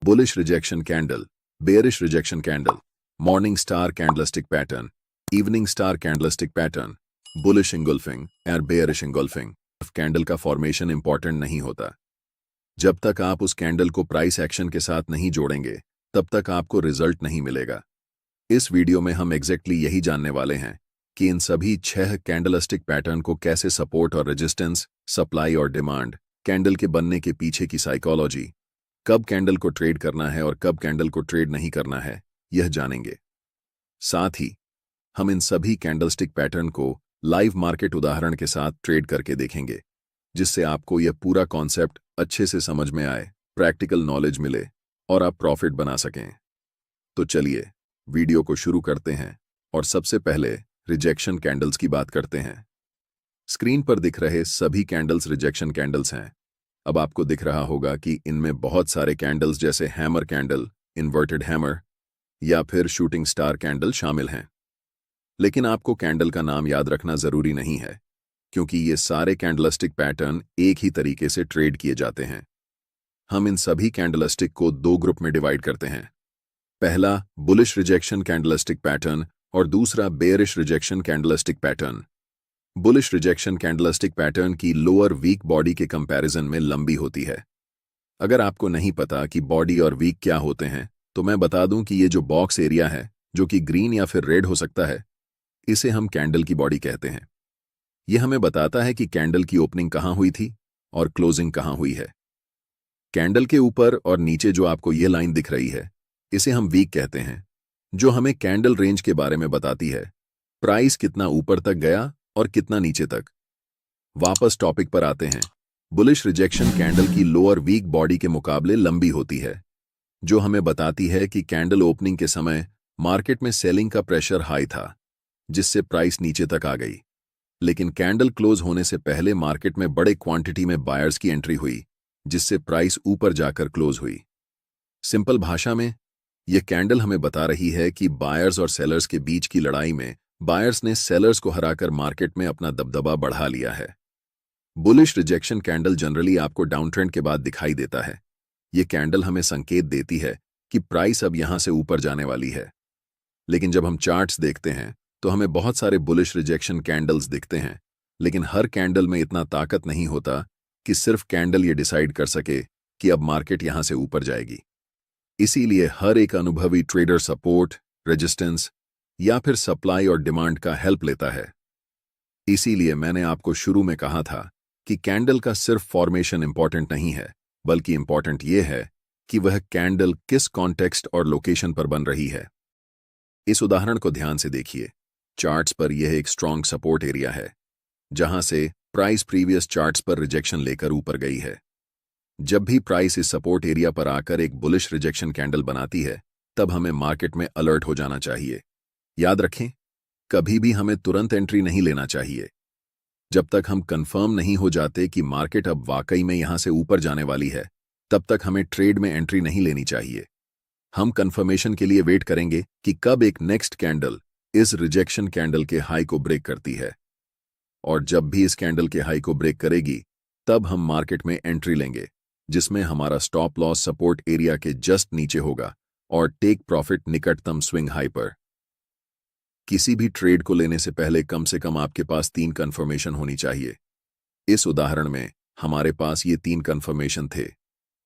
bullish rejection candle, bearish rejection candle, morning star candlestick pattern, evening star candlestick pattern, bullish engulfing और bearish engulfing। Candle का formation important नहीं होता। जब तक आप उस कैंडल को प्राइस एक्शन के साथ नहीं जोड़ेंगे तब तक आपको रिजल्ट नहीं मिलेगा। इस वीडियो में हम एग्जैक्टली यही जानने वाले हैं कि इन सभी 6 कैंडलस्टिक पैटर्न को कैसे सपोर्ट और रेजिस्टेंस, सप्लाई और डिमांड, कैंडल के बनने के पीछे की साइकोलॉजी, कब कैंडल को ट्रेड करना है और कब कैंडल को ट्रेड नहीं करना है, यह जानेंगे। साथ ही हम इन सभी कैंडलस्टिक पैटर्न को लाइव मार्केट उदाहरण के साथ ट्रेड करके देखेंगे, जिससे आपको यह पूरा कॉन्सेप्ट अच्छे से समझ में आए, प्रैक्टिकल नॉलेज मिले और आप प्रॉफिट बना सकें। तो चलिए वीडियो को शुरू करते हैं और सबसे पहले रिजेक्शन कैंडल्स की बात करते हैं। स्क्रीन पर दिख रहे सभी कैंडल्स रिजेक्शन कैंडल्स हैं। अब आपको दिख रहा होगा कि इनमें बहुत सारे कैंडल्स जैसे हैमर कैंडल, इन्वर्टेड हैमर या फिर शूटिंग स्टार कैंडल शामिल हैं। लेकिन आपको कैंडल का नाम याद रखना जरूरी नहीं है, क्योंकि ये सारे कैंडलस्टिक पैटर्न एक ही तरीके से ट्रेड किए जाते हैं। हम इन सभी कैंडलस्टिक को 2 ग्रुप में डिवाइड करते हैं। पहला बुलिश रिजेक्शन कैंडलस्टिक पैटर्न और दूसरा bearish rejection candlestick pattern. Bullish rejection candlestick pattern की लोअर वीक बॉडी के कंपैरिजन में लंबी होती है। अगर आपको नहीं पता कि बॉडी और वीक क्या होते हैं, तो मैं बता दूं कि ये जो बॉक्स एरिया है, जो कि ग्रीन या फिर रेड हो सकता है, इसे हम कैंडल की बॉडी कहते हैं। यह हमें बताता है कि कैंडल की ओपनिंग कहां हुई थी और क्लोजिंग कहां हुई है। कैंडल के ऊपर और नीचे जो आपको यह लाइन दिख रही है, इसे हम वीक कहते हैं, जो हमें कैंडल रेंज के बारे में बताती है, प्राइस कितना ऊपर तक गया और कितना नीचे तक। वापस टॉपिक पर आते हैं। बुलिश रिजेक्शन कैंडल की लोअर वीक बॉडी के मुकाबले लंबी होती है, जो हमें बताती है कि कैंडल ओपनिंग के समय मार्केट में सेलिंग का प्रेशर हाई था, जिससे प्राइस नीचे तक आ गई। लेकिन कैंडल क्लोज होने से पहले मार्केट में बड़े क्वांटिटी में बायर्स की एंट्री हुई, जिससे प्राइस ऊपर जाकर क्लोज हुई। सिंपल भाषा में यह कैंडल हमें बता रही है कि बायर्स और सेलर्स के बीच की लड़ाई में बायर्स ने सेलर्स को हराकर मार्केट में अपना दबदबा बढ़ा लिया है। बुलिश रिजेक्शन कैंडल जनरली आपको डाउन ट्रेंड के बाद दिखाई देता है। यह कैंडल हमें संकेत देती है कि प्राइस अब यहां से ऊपर जाने वाली है। लेकिन जब हम चार्ट्स देखते हैं तो हमें बहुत सारे बुलिश रिजेक्शन कैंडल्स दिखते हैं, लेकिन हर कैंडल में इतना ताकत नहीं होता कि सिर्फ कैंडल ये डिसाइड कर सके कि अब मार्केट यहां से ऊपर जाएगी। इसीलिए हर एक अनुभवी ट्रेडर सपोर्ट, रेजिस्टेंस या फिर सप्लाई और डिमांड का हेल्प लेता है। इसीलिए मैंने आपको शुरू में कहा था कि कैंडल का सिर्फ फॉर्मेशन इंपॉर्टेंट नहीं है, बल्कि इंपॉर्टेंट यह है कि वह कैंडल किस कॉन्टेक्स्ट और लोकेशन पर बन रही है। इस उदाहरण को ध्यान से देखिए। चार्ट्स पर यह एक स्ट्रॉन्ग सपोर्ट एरिया है, जहां से प्राइस प्रीवियस चार्ट्स पर रिजेक्शन लेकर ऊपर गई है। जब भी प्राइस इस सपोर्ट एरिया पर आकर एक बुलिश रिजेक्शन कैंडल बनाती है, तब हमें मार्केट में अलर्ट हो जाना चाहिए। याद रखें, कभी भी हमें तुरंत एंट्री नहीं लेना चाहिए। जब तक हम कंफर्म नहीं हो जाते कि मार्केट अब वाकई में यहां से ऊपर जाने वाली है, तब तक हमें ट्रेड में एंट्री नहीं लेनी चाहिए। हम कंफर्मेशन के लिए वेट करेंगे कि कब एक नेक्स्ट कैंडल इस रिजेक्शन कैंडल के हाई को ब्रेक करती है, और जब भी इस कैंडल के हाई को ब्रेक करेगी, तब हम मार्केट में एंट्री लेंगे, जिसमें हमारा स्टॉप लॉस सपोर्ट एरिया के जस्ट नीचे होगा और टेक प्रॉफिट निकटतम स्विंग हाई पर। किसी भी ट्रेड को लेने से पहले कम से कम आपके पास 3 कंफर्मेशन होनी चाहिए। इस उदाहरण में हमारे पास ये 3 कंफर्मेशन थे।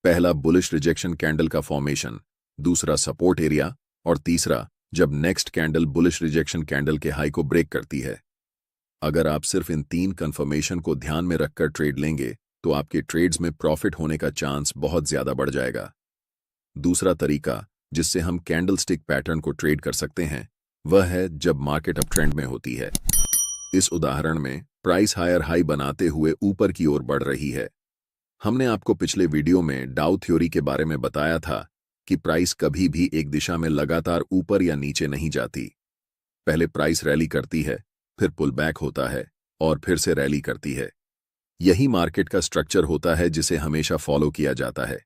पहला बुलिश रिजेक्शन कैंडल का फॉर्मेशन, दूसरा सपोर्ट एरिया और तीसरा जब next candle bullish rejection candle के हाई को ब्रेक करती है। अगर आप सिर्फ इन 3 कंफर्मेशन को ध्यान में रखकर ट्रेड लेंगे तो आपके ट्रेड्स में प्रॉफिट होने का चांस बहुत ज्यादा बढ़ जाएगा। दूसरा तरीका जिससे हम कैंडलस्टिक पैटर्न को ट्रेड कर सकते हैं, वह है जब मार्केट अप ट्रेंड में होती है। इस उदाहरण में प्राइस हायर हाई बनाते हुए ऊपर की ओर बढ़ रही है। हमने आपको पिछले वीडियो में डाउ थ्योरी के बारे में बताया था कि प्राइस कभी भी एक दिशा में लगातार ऊपर या नीचे नहीं जाती। पहले प्राइस रैली करती है, फिर पुल बैक होता है और फिर से रैली करती है। यही मार्केट का स्ट्रक्चर होता है जिसे हमेशा फॉलो किया जाता है।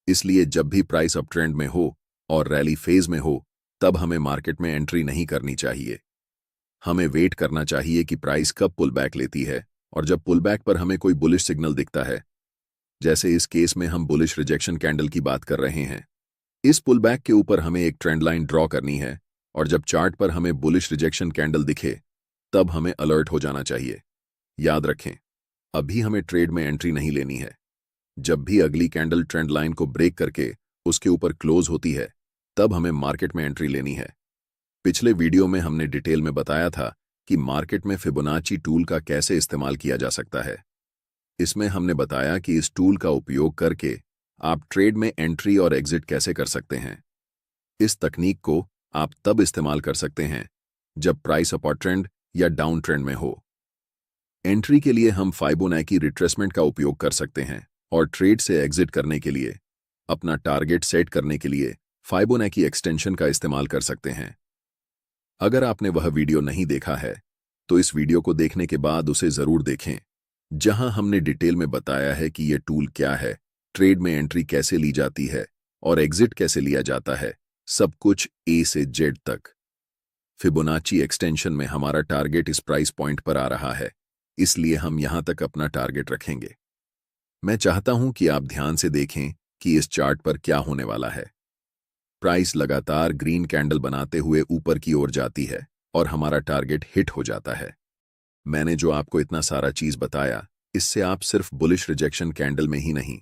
इसलिए जब भी प्राइस अप ट्रेंड में हो और रैली फेज में हो, तब हमें मार्केट में एंट्री नहीं करनी चाहिए। हमें वेट करना चाहिए कि प्राइस कब पुल बैक लेती है, और जब पुल बैक पर हमें कोई बुलिश सिग्नल दिखता है, जैसे इस केस में हम बुलिश रिजेक्शन कैंडल की बात कर रहे हैं, इस पुल बैक के ऊपर हमें एक ट्रेंड लाइन ड्रॉ करनी है और जब चार्ट पर हमें बुलिश रिजेक्शन कैंडल दिखे तब हमें अलर्ट हो जाना चाहिए। याद रखें, अभी हमें ट्रेड में एंट्री नहीं लेनी है। जब भी अगली कैंडल ट्रेंड लाइन को ब्रेक करके उसके ऊपर क्लोज होती है तब हमें मार्केट में एंट्री लेनी है। पिछले वीडियो में हमने डिटेल में बताया था कि मार्केट में फिबोनाची टूल का कैसे इस्तेमाल किया जा सकता है। इसमें हमने बताया कि इस टूल का उपयोग करके आप ट्रेड में एंट्री और एग्जिट कैसे कर सकते हैं। इस तकनीक को आप तब इस्तेमाल कर सकते हैं जब प्राइस अपर ट्रेंड या डाउन ट्रेंड में हो। एंट्री के लिए हम फाइबोनाची रिट्रेसमेंट का उपयोग कर सकते हैं और ट्रेड से एग्जिट करने के लिए अपना टारगेट सेट करने के लिए फाइबोनाची एक्सटेंशन का इस्तेमाल कर सकते हैं। अगर आपने वह वीडियो नहीं देखा है तो इस वीडियो को देखने के बाद उसे जरूर देखें, जहां हमने डिटेल में बताया है कि यह टूल क्या है, ट्रेड में एंट्री कैसे ली जाती है और एग्जिट कैसे लिया जाता है, सब कुछ ए से जेड तक। फिबोनाची एक्सटेंशन में हमारा टारगेट इस प्राइस पॉइंट पर आ रहा है, इसलिए हम यहां तक अपना टारगेट रखेंगे। मैं चाहता हूं कि आप ध्यान से देखें कि इस चार्ट पर क्या होने वाला है। प्राइस लगातार ग्रीन कैंडल बनाते हुए ऊपर की ओर जाती है और हमारा टारगेट हिट हो जाता है। मैंने जो आपको इतना सारा चीज बताया, इससे आप सिर्फ बुलिश रिजेक्शन कैंडल में ही नहीं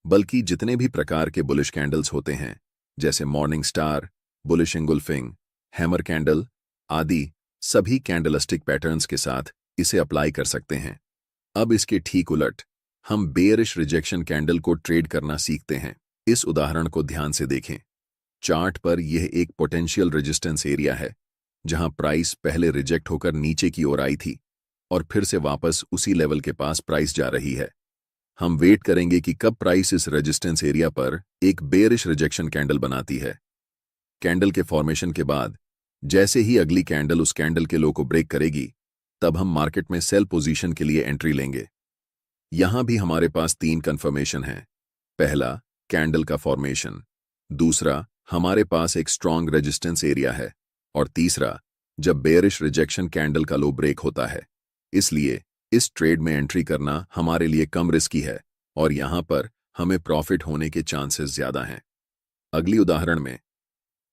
बल्कि जितने भी प्रकार के बुलिश कैंडल्स होते हैं जैसे morning star, bullish engulfing, hammer candle आदि सभी कैंडलस्टिक पैटर्न्स के साथ इसे अप्लाई कर सकते हैं। अब इसके ठीक उलट हम बेयरिश रिजेक्शन कैंडल को ट्रेड करना सीखते हैं। इस उदाहरण को ध्यान से देखें। चार्ट पर यह एक पोटेंशियल रेजिस्टेंस एरिया है जहां प्राइस पहले रिजेक्ट होकर नीचे की ओर आई थी और फिर से वापस उसी लेवल के पास प्राइस जा रही है। हम वेट करेंगे कि कब प्राइस इस रेजिस्टेंस एरिया पर एक बेयरिश रिजेक्शन कैंडल बनाती है। कैंडल के फॉर्मेशन के बाद जैसे ही अगली कैंडल उस कैंडल के लो को ब्रेक करेगी तब हम मार्केट में सेल पोजीशन के लिए एंट्री लेंगे। यहां भी हमारे पास 3 कंफर्मेशन हैं। पहला, कैंडल का फॉर्मेशन। दूसरा, हमारे पास एक स्ट्रॉन्ग रेजिस्टेंस एरिया है। और तीसरा, जब बेयरिश रिजेक्शन कैंडल का लो ब्रेक होता है। इसलिए इस ट्रेड में एंट्री करना हमारे लिए कम रिस्की है और यहां पर हमें प्रॉफिट होने के चांसेस ज्यादा हैं। अगली उदाहरण में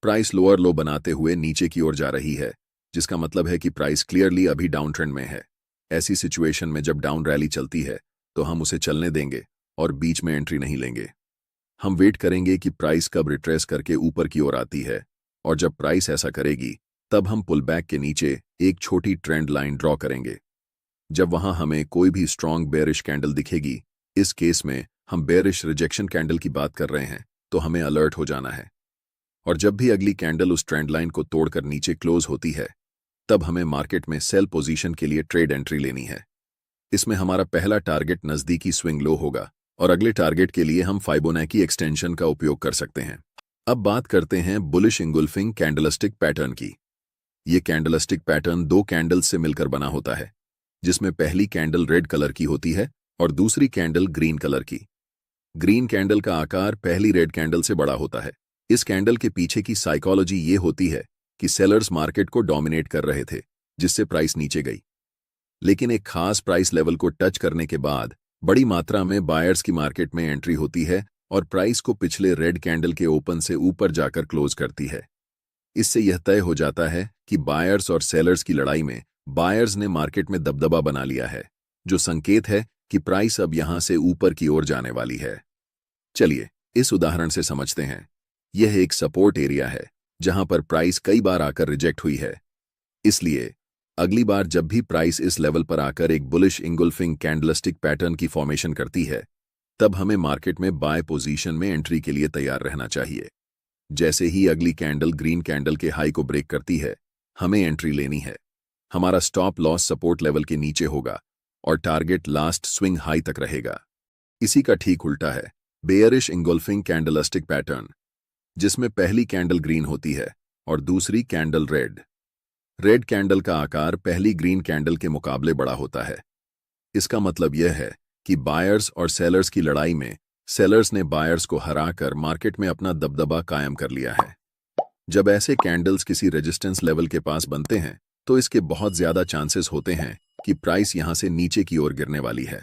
प्राइस लोअर लो बनाते हुए नीचे की ओर जा रही है, जिसका मतलब है कि प्राइस क्लियरली अभी डाउन ट्रेंड में है। ऐसी सिचुएशन में जब डाउन रैली चलती है तो हम उसे चलने देंगे और बीच में एंट्री नहीं लेंगे। हम वेट करेंगे कि प्राइस कब रिट्रेस करके ऊपर की ओर आती है और जब प्राइस ऐसा करेगी तब हम पुल बैक के नीचे एक छोटी ट्रेंड लाइन ड्रॉ करेंगे। जब वहां हमें कोई भी स्ट्रॉन्ग बेयरिश कैंडल दिखेगी, इस केस में हम बेयरिश रिजेक्शन कैंडल की बात कर रहे हैं, तो हमें अलर्ट हो जाना है। और जब भी अगली कैंडल उस ट्रेंड लाइन को तोड़कर नीचे क्लोज होती है तब हमें मार्केट में सेल पोजीशन के लिए ट्रेड एंट्री लेनी है। इसमें हमारा पहला टारगेट नजदीकी स्विंग लो होगा और अगले टारगेट के लिए हम फाइबोनाची एक्सटेंशन का उपयोग कर सकते हैं। अब बात करते हैं बुलिश इंगुल्फिंग कैंडलस्टिक पैटर्न की। ये कैंडलस्टिक पैटर्न 2 कैंडल्स से मिलकर बना होता है, जिसमें पहली कैंडल रेड कलर की होती है और दूसरी कैंडल ग्रीन कलर की। ग्रीन कैंडल का आकार पहली रेड कैंडल से बड़ा होता है। इस कैंडल के पीछे की साइकोलॉजी ये होती है कि सेलर्स मार्केट को डोमिनेट कर रहे थे, जिससे प्राइस नीचे गई। लेकिन एक खास प्राइस लेवल को टच करने के बाद बड़ी मात्रा में बायर्स की मार्केट में एंट्री होती है और प्राइस को पिछले रेड कैंडल के ओपन से ऊपर जाकर क्लोज करती है। इससे यह तय हो जाता है कि बायर्स और सेलर्स की लड़ाई में बायर्स ने मार्केट में दबदबा बना लिया है, जो संकेत है कि प्राइस अब यहां से ऊपर की ओर जाने वाली है। चलिए इस उदाहरण से समझते हैं। यह एक सपोर्ट एरिया है जहां पर प्राइस कई बार आकर रिजेक्ट हुई है। इसलिए अगली बार जब भी प्राइस इस लेवल पर आकर एक बुलिश इंगुल्फिंग कैंडलस्टिक पैटर्न की फॉर्मेशन करती है, तब हमें मार्केट में बाय पोजीशन में एंट्री के लिए तैयार रहना चाहिए। जैसे ही अगली कैंडल ग्रीन कैंडल के हाई को ब्रेक करती है, हमें एंट्री लेनी है। हमारा स्टॉप लॉस सपोर्ट लेवल के नीचे होगा और टारगेट लास्ट स्विंग हाई तक रहेगा। इसी का ठीक उल्टा है बेयरिश इंगुल्फिंग कैंडलस्टिक पैटर्न, जिसमें पहली कैंडल ग्रीन होती है और दूसरी कैंडल रेड। रेड कैंडल का आकार पहली ग्रीन कैंडल के मुकाबले बड़ा होता है। इसका मतलब यह है कि बायर्स और सेलर्स की लड़ाई में सेलर्स ने बायर्स को हराकर मार्केट में अपना दबदबा कायम कर लिया है। जब ऐसे कैंडल्स किसी रेजिस्टेंस लेवल के पास बनते हैं तो इसके बहुत ज्यादा चांसेस होते हैं कि प्राइस यहां से नीचे की ओर गिरने वाली है।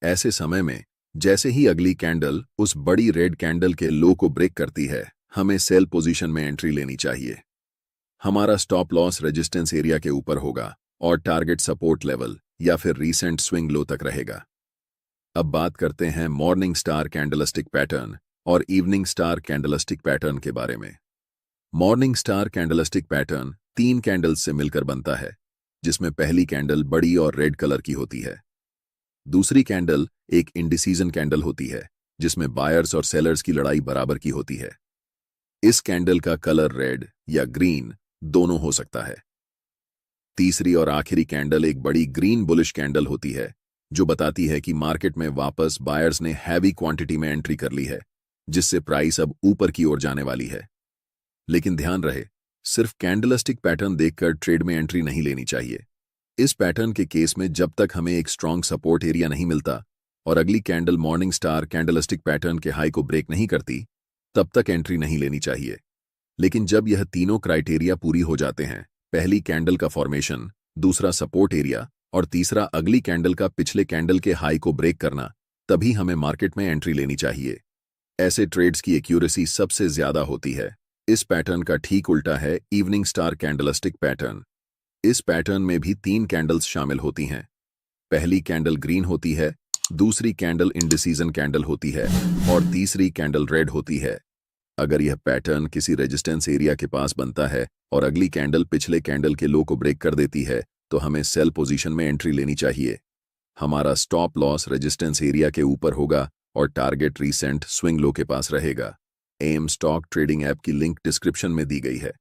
ऐसे समय में जैसे ही अगली कैंडल उस बड़ी रेड कैंडल के लो को ब्रेक करती है, हमें सेल पोजीशन में एंट्री लेनी चाहिए। हमारा स्टॉप लॉस रेजिस्टेंस एरिया के ऊपर होगा और टारगेट सपोर्ट लेवल या फिर रीसेंट स्विंग लो तक रहेगा। अब बात करते हैं मॉर्निंग स्टार कैंडलस्टिक पैटर्न और इवनिंग स्टार कैंडलस्टिक पैटर्न के बारे में। Morning star candlestick pattern 3 candles से मिलकर बनता है, जिसमें पहली कैंडल बड़ी और रेड कलर की होती है। दूसरी कैंडल एक इंडिसीजन कैंडल होती है, जिसमें बायर्स और सेलर्स की लड़ाई बराबर की होती है। इस कैंडल का कलर रेड या ग्रीन दोनों हो सकता है। तीसरी और आखिरी कैंडल एक बड़ी ग्रीन बुलिश कैंडल होती है, जो बताती है कि मार्केट में वापस बायर्स ने हैवी क्वांटिटी में एंट्री कर ली है, जिससे प्राइस अब ऊपर की ओर जाने वाली है। लेकिन ध्यान रहे, सिर्फ कैंडलस्टिक पैटर्न देखकर ट्रेड में एंट्री नहीं लेनी चाहिए। इस पैटर्न के केस में जब तक हमें एक स्ट्रांग सपोर्ट एरिया नहीं मिलता और अगली candle morning star candlestick pattern के हाई को ब्रेक नहीं करती, तब तक एंट्री नहीं लेनी चाहिए। लेकिन जब यह तीनों क्राइटेरिया पूरी हो जाते हैं, पहली कैंडल का फॉर्मेशन, दूसरा सपोर्ट एरिया और तीसरा अगली कैंडल का पिछले कैंडल के हाई को ब्रेक करना, तभी हमें मार्केट में एंट्री लेनी चाहिए। ऐसे ट्रेड्स की एक्यूरेसी सबसे ज्यादा होती है। इस पैटर्न का ठीक उल्टा है इवनिंग स्टार कैंडलस्टिक पैटर्न। इस पैटर्न में भी 3 कैंडल्स शामिल होती हैं। पहली कैंडल ग्रीन होती है, दूसरी कैंडल इंडिसीजन कैंडल होती है और तीसरी कैंडल रेड होती है। अगर यह पैटर्न किसी रेजिस्टेंस एरिया के पास बनता है और अगली कैंडल पिछले कैंडल के लो को ब्रेक कर देती है, तो हमें सेल पोजीशन में एंट्री लेनी चाहिए। हमारा स्टॉप लॉस रेजिस्टेंस एरिया के ऊपर होगा और टारगेट रीसेंट स्विंग लो के पास रहेगा। एम स्टॉक ट्रेडिंग ऐप की लिंक डिस्क्रिप्शन में दी गई है।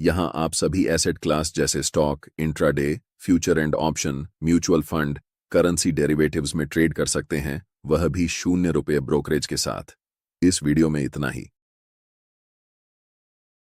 यहां आप सभी एसेट क्लास जैसे stock, intraday, future and option, mutual fund, currency derivatives में ट्रेड कर सकते हैं, वह भी ₹0 ब्रोकरेज के साथ। इस वीडियो में इतना ही।